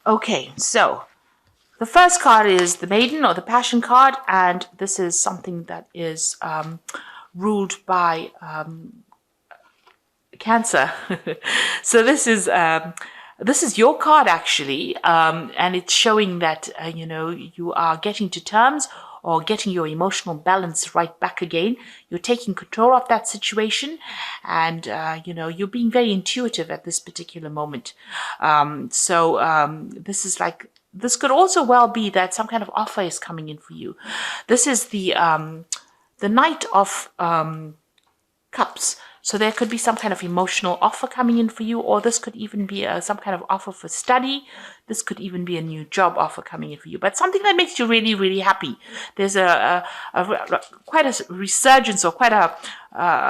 Okay, so the first card is the Maiden or the Passion card, and this is something that is ruled by Cancer. So this is your card actually, and it's showing that you are getting to terms or getting your emotional balance right back again. You're taking control of that situation, and you're being very intuitive at this particular moment. This could also well be that some kind of offer is coming in for you. This is the Knight of Cups. So there could be some kind of emotional offer coming in for you, or this could even be some kind of offer for study. This could even be a new job offer coming in for you, but something that makes you really, really happy. There's quite a resurgence or quite a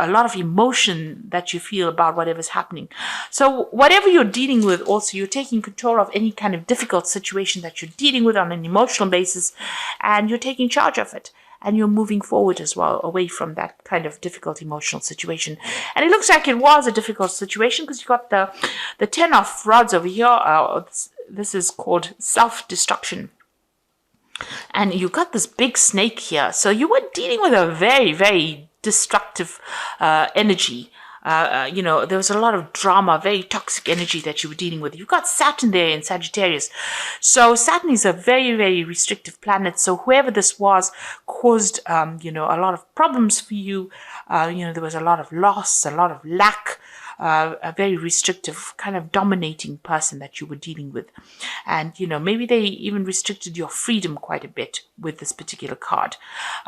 lot of emotion that you feel about whatever's happening. So whatever you're dealing with, also you're taking control of any kind of difficult situation that you're dealing with on an emotional basis, and you're taking charge of it. And you're moving forward as well, away from that kind of difficult emotional situation. And it looks like it was a difficult situation because you got the 10 of Rods over here. This is called self-destruction. And you got this big snake here. So you were dealing with a very, very destructive energy. There was a lot of drama, very toxic energy that you were dealing with. You've got Saturn there in Sagittarius. So Saturn is a very, very restrictive planet. So whoever this was caused, a lot of problems for you. There was a lot of loss, a lot of lack. A very restrictive, kind of dominating person that you were dealing with. And, maybe they even restricted your freedom quite a bit with this particular card.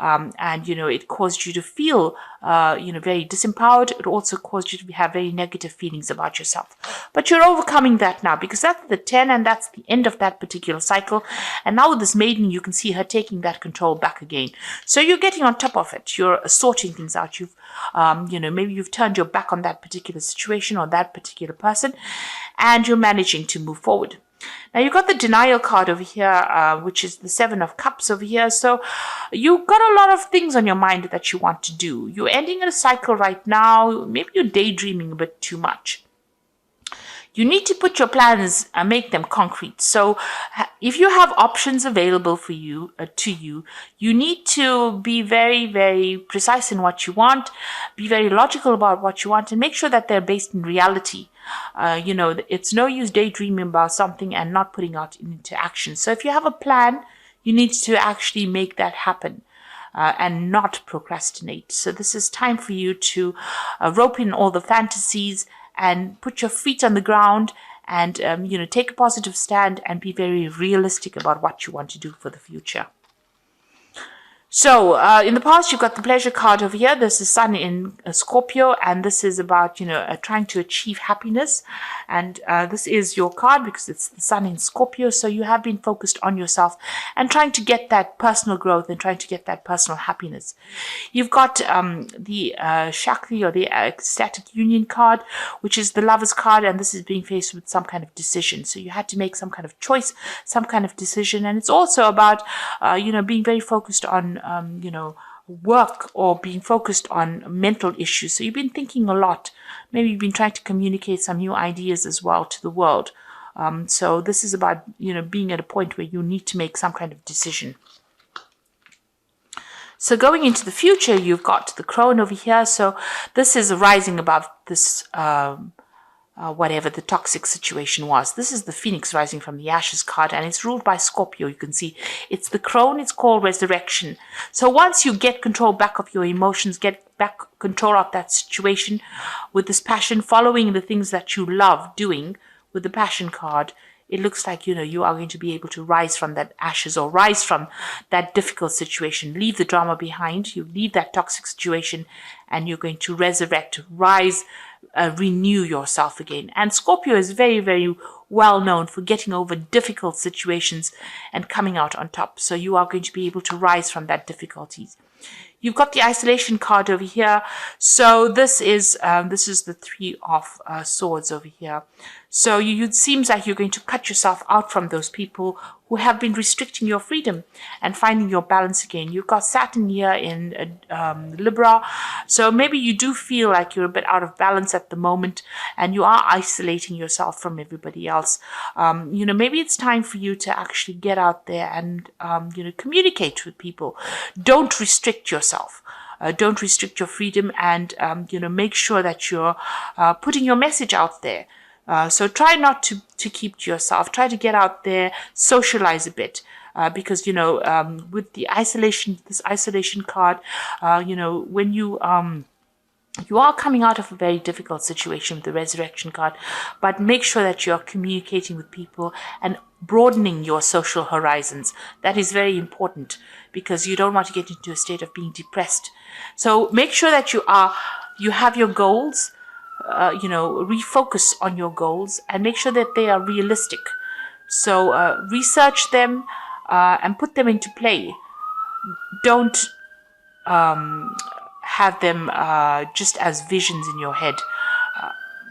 It caused you to feel, very disempowered. It also caused you to have very negative feelings about yourself. But you're overcoming that now because that's the 10 and that's the end of that particular cycle. And now with this Maiden, you can see her taking that control back again. So you're getting on top of it. You're sorting things out. You've, maybe you've turned your back on that particular situation or that particular person, and you're managing to move forward. Now you've got the Denial card over here, which is the 7 of Cups over here. So you've got a lot of things on your mind that you want to do. You're ending a cycle right now. Maybe you're daydreaming a bit too much. You need to put your plans and make them concrete. So if you have options available for you, you need to be very, very precise in what you want, be very logical about what you want, and make sure that they're based in reality. It's no use daydreaming about something and not putting it into action. So if you have a plan, you need to actually make that happen. And not procrastinate. So this is time for you to rope in all the fantasies and put your feet on the ground and, take a positive stand and be very realistic about what you want to do for the future. So in the past, you've got the Pleasure card over here. This is Sun in Scorpio, and this is about, trying to achieve happiness. And this is your card because it's the Sun in Scorpio. So you have been focused on yourself and trying to get that personal growth and trying to get that personal happiness. You've got the Shakti or the Ecstatic Union card, which is the Lover's card, and this is being faced with some kind of decision. So you had to make some kind of choice, some kind of decision. And it's also about, being very focused on work or being focused on mental issues. So you've been thinking a lot. Maybe you've been trying to communicate some new ideas as well to the world. So this is about, being at a point where you need to make some kind of decision. So going into the future, you've got the Crone over here. So this is rising above this whatever the toxic situation was. This is the Phoenix rising from the Ashes card, and it's ruled by Scorpio. You can see it's the Crone. It's called Resurrection. So once you get control back of your emotions, get back control of that situation with this passion, following the things that you love doing with the Passion card, it looks like, you are going to be able to rise from that ashes or rise from that difficult situation. Leave the drama behind. You leave that toxic situation and you're going to resurrect, rise, renew yourself again. And Scorpio is very, very well known for getting over difficult situations and coming out on top. So you are going to be able to rise from that difficulties. You've got the Isolation card over here. So this is the 3 of Swords over here. So it seems like you're going to cut yourself out from those people who have been restricting your freedom and finding your balance again. You've got Saturn here in Libra. So maybe you do feel like you're a bit out of balance at the moment and you are isolating yourself from everybody else. Maybe it's time for you to actually get out there and, communicate with people. Don't restrict yourself. Don't restrict your freedom, and make sure that you're putting your message out there. So try not to keep to yourself. Try to get out there, socialize a bit, because with this isolation card, when you are coming out of a very difficult situation with the resurrection card, but make sure that you're communicating with people and broadening your social horizons. That is very important because you don't want to get into a state of being depressed. So make sure that you have your goals, refocus on your goals and make sure that they are realistic. So research them and put them into play. Don't have them just as visions in your head.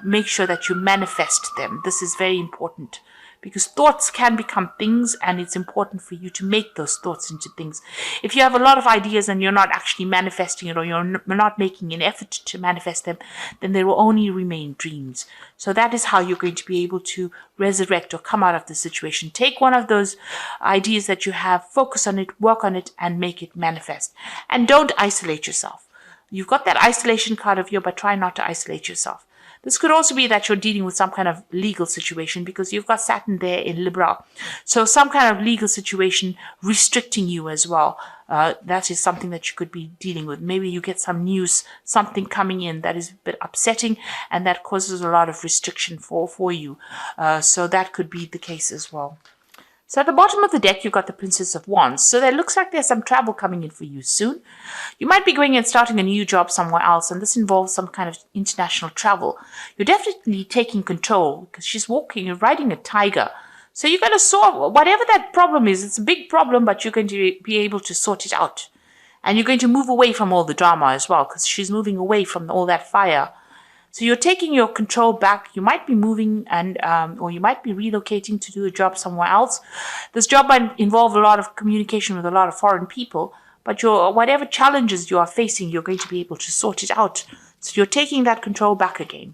Make sure that you manifest them. This is very important because thoughts can become things, and it's important for you to make those thoughts into things. If you have a lot of ideas and you're not actually manifesting it, or you're not making an effort to manifest them, then they will only remain dreams. So that is how you're going to be able to resurrect or come out of the situation. Take one of those ideas that you have, focus on it, work on it, and make it manifest. And don't isolate yourself. You've got that isolation card of you, but try not to isolate yourself. This could also be that you're dealing with some kind of legal situation because you've got Saturn there in Libra. So some kind of legal situation restricting you as well. That is something that you could be dealing with. Maybe you get some news, something coming in that is a bit upsetting and that causes a lot of restriction for you. So that could be the case as well. So at the bottom of the deck, you've got the Princess of Wands. So it looks like there's some travel coming in for you soon. You might be going and starting a new job somewhere else, and this involves some kind of international travel. You're definitely taking control because she's riding a tiger. So you're going to solve whatever that problem is. It's a big problem, but you're going to be able to sort it out. And you're going to move away from all the drama as well because she's moving away from all that fire. So you're taking your control back. You might be moving or you might be relocating to do a job somewhere else. This job might involve a lot of communication with a lot of foreign people, but whatever challenges you are facing, you're going to be able to sort it out. So you're taking that control back again.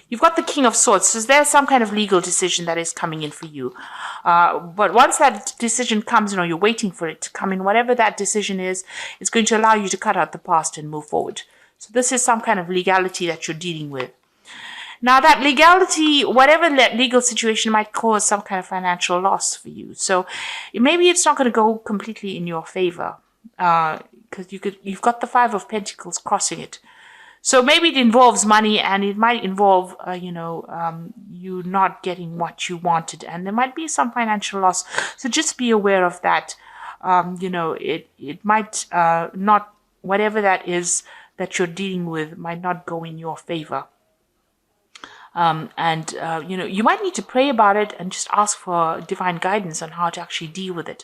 You've got the King of Swords. So there's some kind of legal decision that is coming in for you. But once that decision comes in, or you're waiting for it to come in, whatever that decision is, it's going to allow you to cut out the past and move forward. So this is some kind of legality that you're dealing with. Now that legality, whatever legal situation might cause some kind of financial loss for you. So maybe it's not going to go completely in your favor because you've got the Five of Pentacles crossing it. So maybe it involves money, and it might involve, you not getting what you wanted, and there might be some financial loss. So just be aware of that. It might not, whatever that is that you're dealing with might not go in your favor. You might need to pray about it and just ask for divine guidance on how to actually deal with it.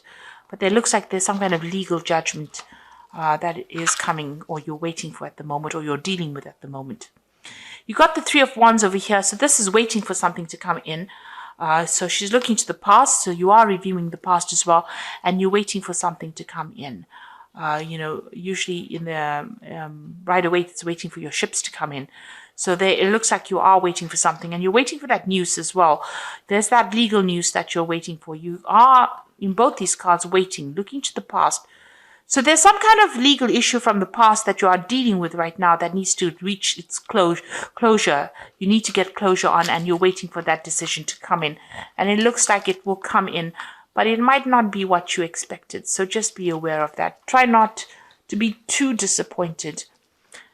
But there looks like there's some kind of legal judgment that is coming, or you're waiting for at the moment, or you're dealing with at the moment. You got the Three of Wands over here, so this is waiting for something to come in. So she's looking to the past, so you are reviewing the past as well, and you're waiting for something to come in. Usually in the right away, it's waiting for your ships to come in. So it looks like you are waiting for something, and you're waiting for that news as well. There's that legal news that you're waiting for. You are, in both these cards, waiting, looking to the past. So there's some kind of legal issue from the past that you are dealing with right now that needs to reach its closure. You need to get closure on, and you're waiting for that decision to come in. And it looks like it will come in, but it might not be what you expected. So just be aware of that. Try not to be too disappointed.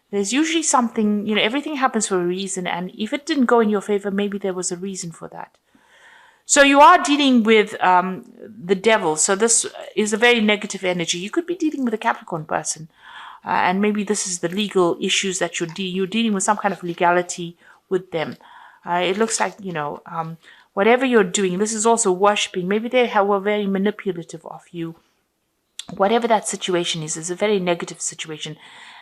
There's usually something, everything happens for a reason. And if it didn't go in your favor, maybe there was a reason for that. So you are dealing with the devil. So this is a very negative energy. You could be dealing with a Capricorn person. And maybe this is the legal issues that you're dealing with, some kind of legality with them. It looks like, whatever you're doing, this is also worshipping. Maybe they were very manipulative of you. Whatever that situation is a very negative situation,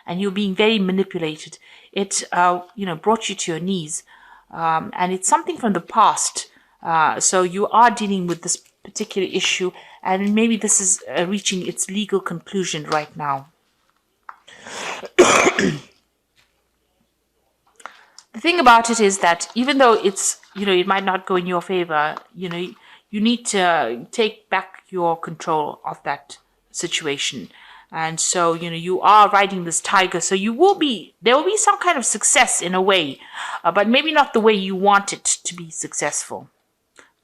and you're being very manipulated. It, brought you to your knees. and it's something from the past. So you are dealing with this particular issue, and maybe this is reaching its legal conclusion right now. The thing about it is that even though it's, it might not go in your favor, you need to take back your control of that situation. And so, you are riding this tiger. So there will be some kind of success in a way, but maybe not the way you want it to be successful.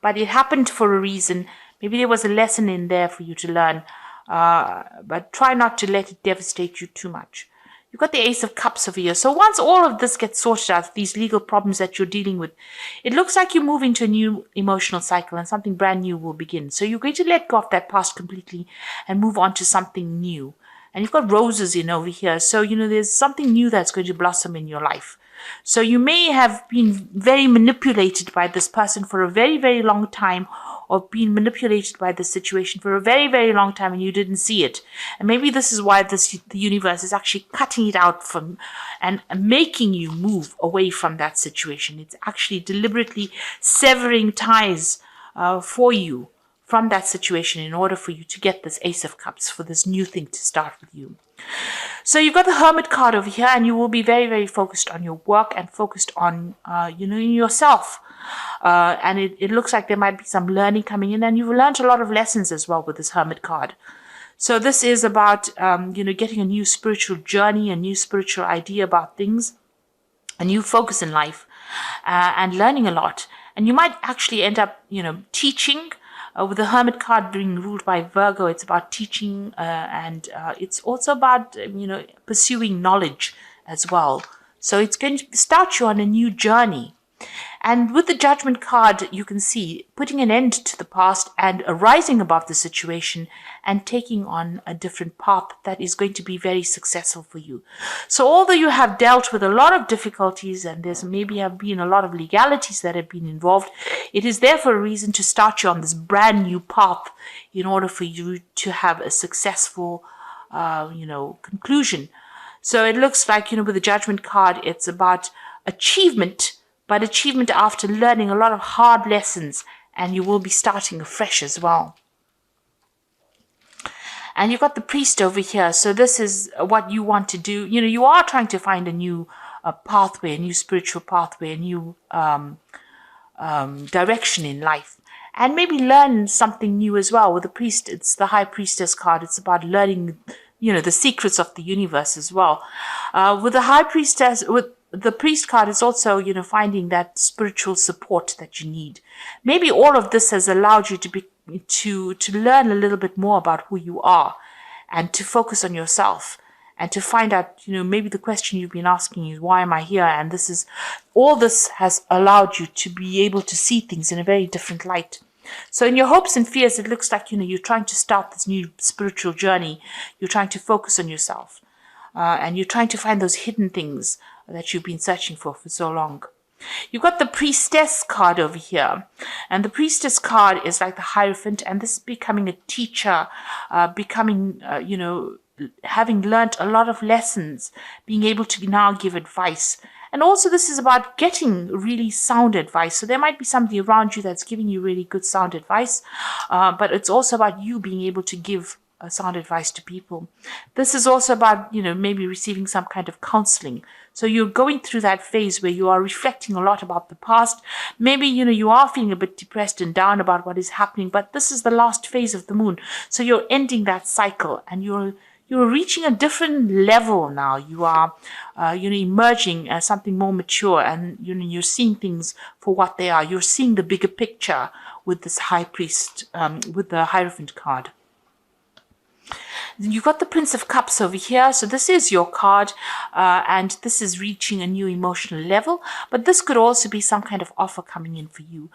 But it happened for a reason. Maybe there was a lesson in there for you to learn, but try not to let it devastate you too much. You've got the Ace of Cups over here. So once all of this gets sorted out, these legal problems that you're dealing with, it looks like you move into a new emotional cycle and something brand new will begin. So you're going to let go of that past completely and move on to something new. And you've got roses in over here. So, there's something new that's going to blossom in your life. So you may have been very manipulated by this person for a very, very long time, or been manipulated by this situation for a very, very long time and you didn't see it. And maybe this is why the universe is actually cutting it out from and making you move away from that situation. It's actually deliberately severing ties for you from that situation in order for you to get this Ace of Cups, for this new thing to start with you. So you've got the Hermit card over here, and you will be very, very focused on your work and focused on, yourself. And it looks like there might be some learning coming in, and you've learned a lot of lessons as well with this Hermit card. So this is about, getting a new spiritual journey, a new spiritual idea about things, a new focus in life, and learning a lot. And you might actually end up, teaching. With the Hermit card being ruled by Virgo, it's about teaching, and it's also about, pursuing knowledge as well. So it's going to start you on a new journey. And with the Judgment card, you can see putting an end to the past and arising above the situation and taking on a different path that is going to be very successful for you. So although you have dealt with a lot of difficulties and there's maybe have been a lot of legalities that have been involved, it is there for a reason to start you on this brand new path in order for you to have a successful, conclusion. So it looks like, with the Judgment card, it's about achievement, but achievement after learning a lot of hard lessons, and you will be starting afresh as well. And you've got the Priest over here. So this is what you want to do. You are trying to find a new pathway, a new spiritual pathway, a new direction in life. And maybe learn something new as well. With the Priest, it's the High Priestess card. It's about learning, the secrets of the universe as well. With the High Priestess, with the Priest card, is also, finding that spiritual support that you need. Maybe all of this has allowed you to learn a little bit more about who you are and to focus on yourself and to find out, maybe the question you've been asking is, why am I here? And all this has allowed you to be able to see things in a very different light. So in your hopes and fears, it looks like, you're trying to start this new spiritual journey. You're trying to focus on yourself. And you're trying to find those hidden things that you've been searching for so long. You've got the Priestess card over here. And the Priestess card is like the Hierophant. And this is becoming a teacher, having learnt a lot of lessons, being able to now give advice. And also this is about getting really sound advice. So there might be somebody around you that's giving you really good sound advice. But it's also about you being able to give sound advice to people. This is also about, maybe receiving some kind of counseling. So you're going through that phase where you are reflecting a lot about the past. Maybe, you are feeling a bit depressed and down about what is happening, but this is the last phase of the moon. So you're ending that cycle and you're reaching a different level now. You are, emerging as something more mature, and, you're seeing things for what they are. You're seeing the bigger picture with this High Priest, with the Hierophant card. You've got the Prince of Cups over here. So this is your card, and this is reaching a new emotional level. But this could also be some kind of offer coming in for you.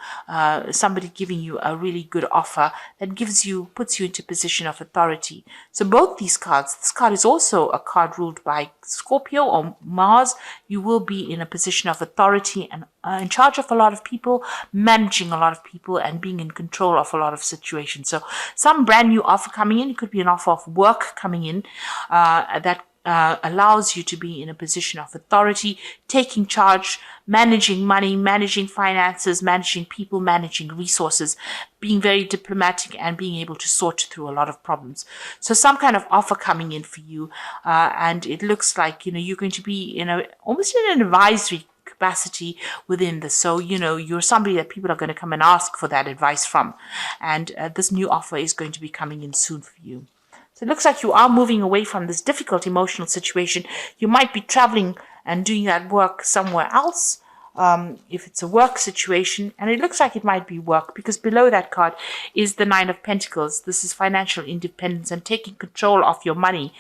Somebody giving you a really good offer that puts you into a position of authority. So both these cards, this card is also a card ruled by Scorpio or Mars. You will be in a position of authority and in charge of a lot of people, managing a lot of people, and being in control of a lot of situations. So some brand new offer coming in. It could be an offer of work coming in that allows you to be in a position of authority, taking charge, managing money, managing finances, managing people, managing resources, being very diplomatic, and being able to sort through a lot of problems. So some kind of offer coming in for you, and it looks like, you're going to be almost in an advisory capacity within this. So, you're somebody that people are going to come and ask for that advice from. And this new offer is going to be coming in soon for you. So it looks like you are moving away from this difficult emotional situation. You might be traveling and doing that work somewhere else, if it's a work situation. And it looks like it might be work, because below that card is the Nine of Pentacles. This is financial independence and taking control of your money.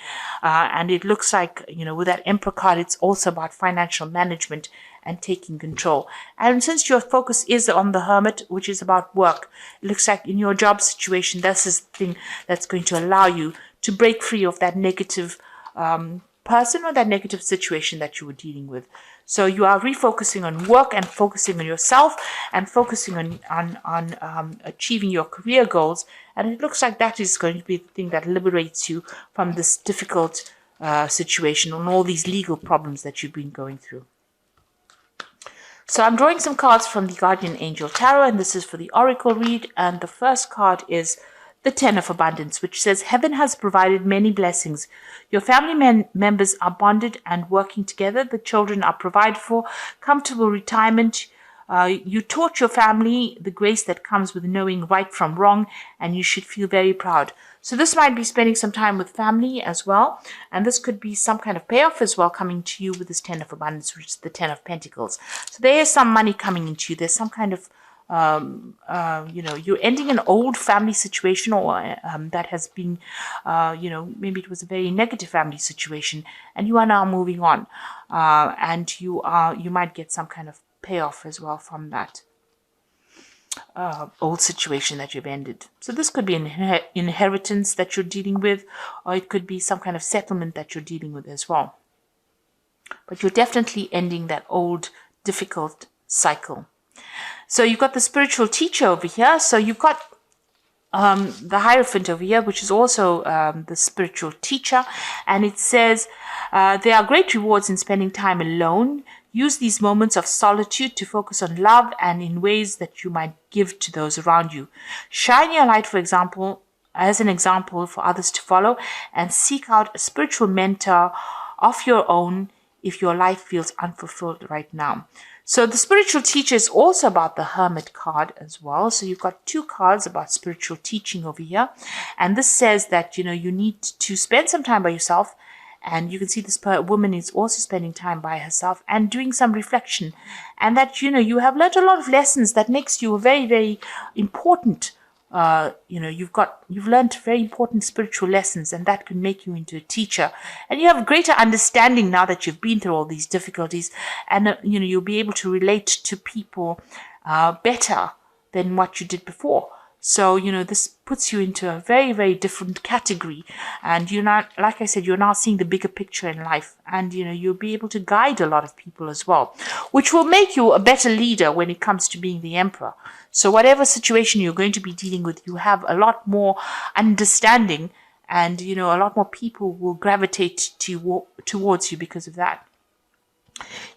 And it looks like, with that Emperor card, it's also about financial management and taking control. And since your focus is on the Hermit, which is about work, it looks like in your job situation, this is the thing that's going to allow you to break free of that negative person or that negative situation that you were dealing with. So you are refocusing on work and focusing on yourself and focusing on achieving your career goals. And it looks like that is going to be the thing that liberates you from this difficult situation and all these legal problems that you've been going through. So I'm drawing some cards from the Guardian Angel Tarot, and this is for the Oracle read. And the first card is the Ten of Abundance, which says, Heaven has provided many blessings. Your family members are bonded and working together. The children are provided for, comfortable retirement. You taught your family the grace that comes with knowing right from wrong, and you should feel very proud. So this might be spending some time with family as well, and this could be some kind of payoff as well coming to you with this Ten of Abundance, which is the Ten of Pentacles. So there is some money coming into you. There's some kind of you're ending an old family situation, or that has been, maybe it was a very negative family situation, and you are now moving on, and you might get some kind of payoff as well from that old situation that you've ended. So this could be an inheritance that you're dealing with, or it could be some kind of settlement that you're dealing with as well. But you're definitely ending that old difficult cycle. So you've got the spiritual teacher over here. So you've got the Hierophant over here, which is also the spiritual teacher. And it says, there are great rewards in spending time alone. Use these moments of solitude to focus on love and in ways that you might give to those around you. Shine your light, for example, as an example for others to follow, and seek out a spiritual mentor of your own if your life feels unfulfilled right now. So the spiritual teacher is also about the Hermit card as well. So you've got two cards about spiritual teaching over here. And this says that, you need to spend some time by yourself. And you can see this woman is also spending time by herself and doing some reflection. And that, you have learned a lot of lessons that makes you a very, very important, you've learned very important spiritual lessons, and that can make you into a teacher. And you have a greater understanding now that you've been through all these difficulties. And, you'll be able to relate to people better than what you did before. So, this puts you into a very, very different category. And you're not, like I said, you're now seeing the bigger picture in life. And, you'll be able to guide a lot of people as well, which will make you a better leader when it comes to being the Emperor. So whatever situation you're going to be dealing with, you have a lot more understanding, and, a lot more people will gravitate towards you because of that.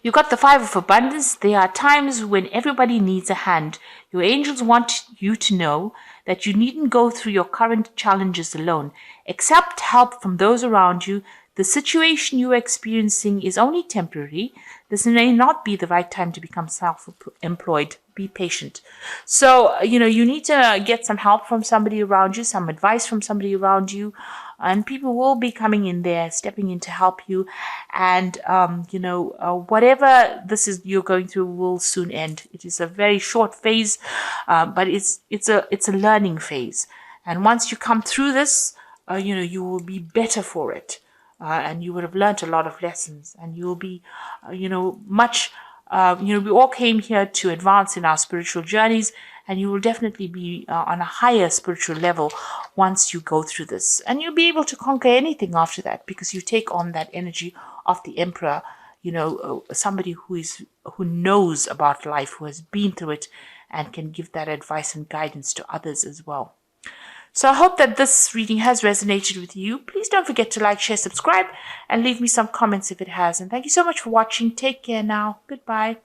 You've got the Five of Abundance. There are times when everybody needs a hand. Your angels want you to know that you needn't go through your current challenges alone. Accept help from those around you. The situation you are experiencing is only temporary. This may not be the right time to become self-employed. Be patient. So, you need to get some help from somebody around you, some advice from somebody around you. And people will be coming in there, stepping in to help you. And, whatever this is you're going through will soon end. It is a very short phase, but it's a learning phase. And once you come through this, you will be better for it. And you would have learned a lot of lessons. And you will be, much, we all came here to advance in our spiritual journeys. And you will definitely be on a higher spiritual level once you go through this. And you'll be able to conquer anything after that, because you take on that energy of the Emperor, somebody who knows about life, who has been through it, and can give that advice and guidance to others as well. So I hope that this reading has resonated with you. Please don't forget to like, share, subscribe, and leave me some comments if it has. And thank you so much for watching. Take care now. Goodbye.